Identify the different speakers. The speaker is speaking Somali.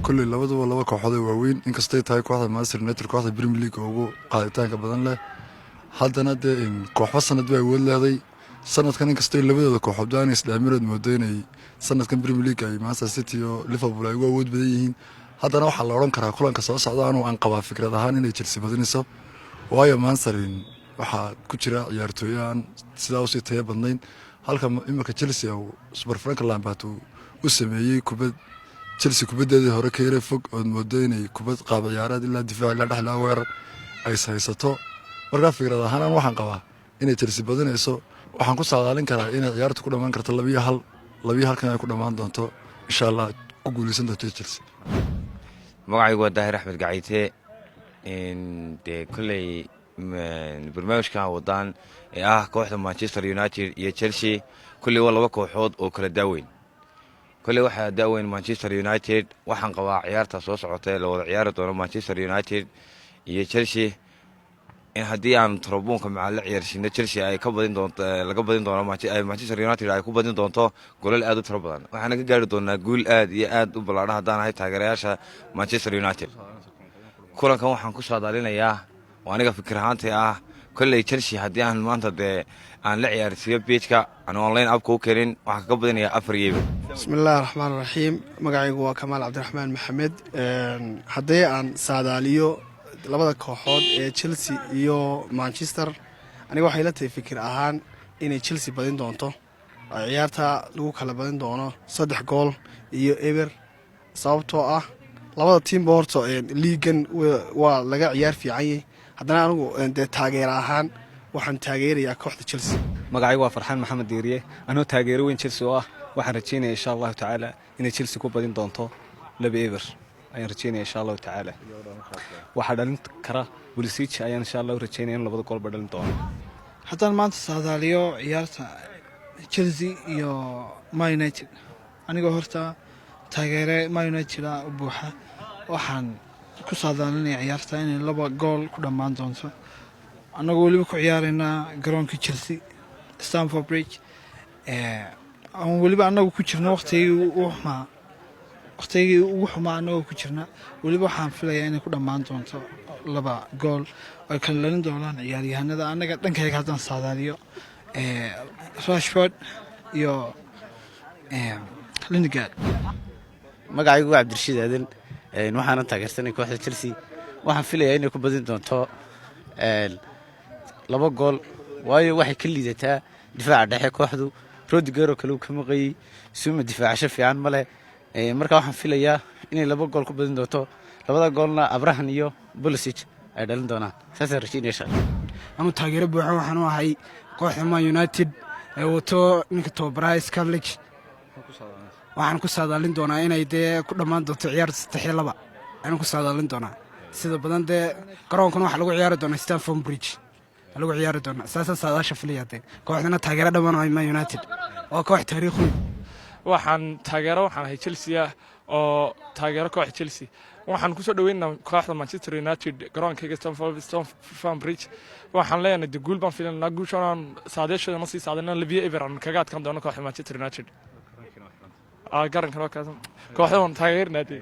Speaker 1: كل لبضوا لبا كوحدة واوين إن كستي تاي كوحدة ماستر نتر كوحدة بريمير ليج أو قاعدتان كبدن له حتى ند إن كوحدة سنة دوا يقول هذي سنة كان إن كستي لبضوا كوحدة أنا إسلاميرد مودين سنة كان بريمير ليج أي ماستر سيتي أو ليفربول أي وود بديهين هذا نوع حل رون كره كلن كسر صعدان وأن قوا فكرة هان إن تشيلسي بدنسا وهاي مانسترين waxaa ku jira ciyaartooyaan sida oo sitay badnayn halka imika Chelsea oo Super Franklin baatu u sameeyay kubad Chelsea kubadeedii hore ka yara fog oo moodeynay kubad qaab ciyaareed ilaa difaac la dhaxlaa weerar ay haysato marka fikrad ahaan waxaan qabaa inay Chelsea badanayso waxaan ku saadaalin karaa inay ciyaartu ku dhamaan karto 2-1 halkan ay ku dhamaan doonto insha Allah ku guuleysan doonto Chelsea
Speaker 2: magacaygu waa Daahir Axmed Gacayte in de kulay barnaamijkan wadaan ee kooxda Manchester United iyo Chelsea kulli waa laba kooxood oo kala daaweyn kulli waxa daaweyn Manchester United waxaan qabaa ciyaarta soo socotay la wada ciyaari doono Manchester United iyo Chelsea in hadii aan Trabzonka macal ciyaarsiina Chelsea ay ka badin doonto laga badin doono Manchester United ay ku badin doonto goolal aad u tiro badan waxaan ka gaari doonaa gool aad iyo aad u ballaaran hadaan ay taageerayaasha Manchester United kulankan waxaan ku saadaalinayaa وأنا فكر هانتي كل Chelsea هدي عن مانتا ده عن لعيار سيب بيتكا أنا أونلاين أبكو كرين وحكبدني أفريبي.
Speaker 3: بسم الله الرحمن الرحيم مقعي هو كمال عبد الرحمن محمد هدي عن سعداليو لبدا كوحود Chelsea يو مانشستر أنا وحيلتي فكر أهان إن Chelsea بدين دونتو عيارتها لو كلا بدين دونو صدح جول يو إيبر صوبتو لبدا تيم بورتو ليجن ولقى عيار في عيه haddana anigu taageer ahaan waxaan taageerayaa kooxda Chelsea
Speaker 4: magacaygu waa Farxaan Maxamed Diiriye anoo taageero weyn Chelsea oo waxaan rajaynayaa insha Allah taala inay Chelsea ku badin doonto 2-1 ayaan rajaynayaa insha Allah taala waxa dhalin kara Pulisic ayaan insha Allah rajaynayaa in labada gool badalin doono
Speaker 5: haddaan maanta saadaaliyo ciyaarta Chelsea iyo Man United anigoo horta taageere Man United u buuxa waxaan ku saadaalinaya ciyaarta inay laba gool ku dhamaan doonto anagu waliba ku ciyaarayna garoonka Chelsea Stamford Bridge aan waliba anagu ku jirno waqtigii ugu xumaa anagu ku jirna waliba waxaan filayaa inay ku dhamaan doonto laba gool oo kala lalin doonaan ciyaaryahanada anaga dhankayga haddaan saadaaliyo Rashford iyo Lingard
Speaker 6: magacaygu waa Cabdirashiid Aadan waxaan taageersanay kooxda Chelsea waxaan filayaa inay ku badin doonto laba gool waayo waxay ka liidataa difaaca dhexe kooxdu Rodrigo kale uu ka maqay suma difaacsho fiican male marka waxaan filayaa inay laba gool ku badin doonto labada goolna Abraham iyo Pulisic ay dhalin doonaan saasay rajaynaysaa
Speaker 5: anu taageero buuxa waxaan u ahay kooxda Man United ee wato ninka Bryce Carlich waxaan ku saadaalin doonaa inay ku dhamaan doonto ciyaarta 3-2 aan ku saadaalin doonaa sida badan garoonkan waxa lagu ciyaari doonaa Stamford Bridge lagu ciyaari doonaa saadaasha filayade kooxdana taageero dhamaan ay Man United oo koox taariikhi
Speaker 7: waxaan ahay Chelsea oo taageero koox Chelsea waxaan ku soo dhaweynaa kooxda Manchester United garoonka Stamford Bridge waxaan leenahay gool baan filanaa guushan saadaashada ma sii saadana Liverpool Everton kaga adkaan doona kooxda Manchester United قارن كانوا كذا كواحد من تغيير نادي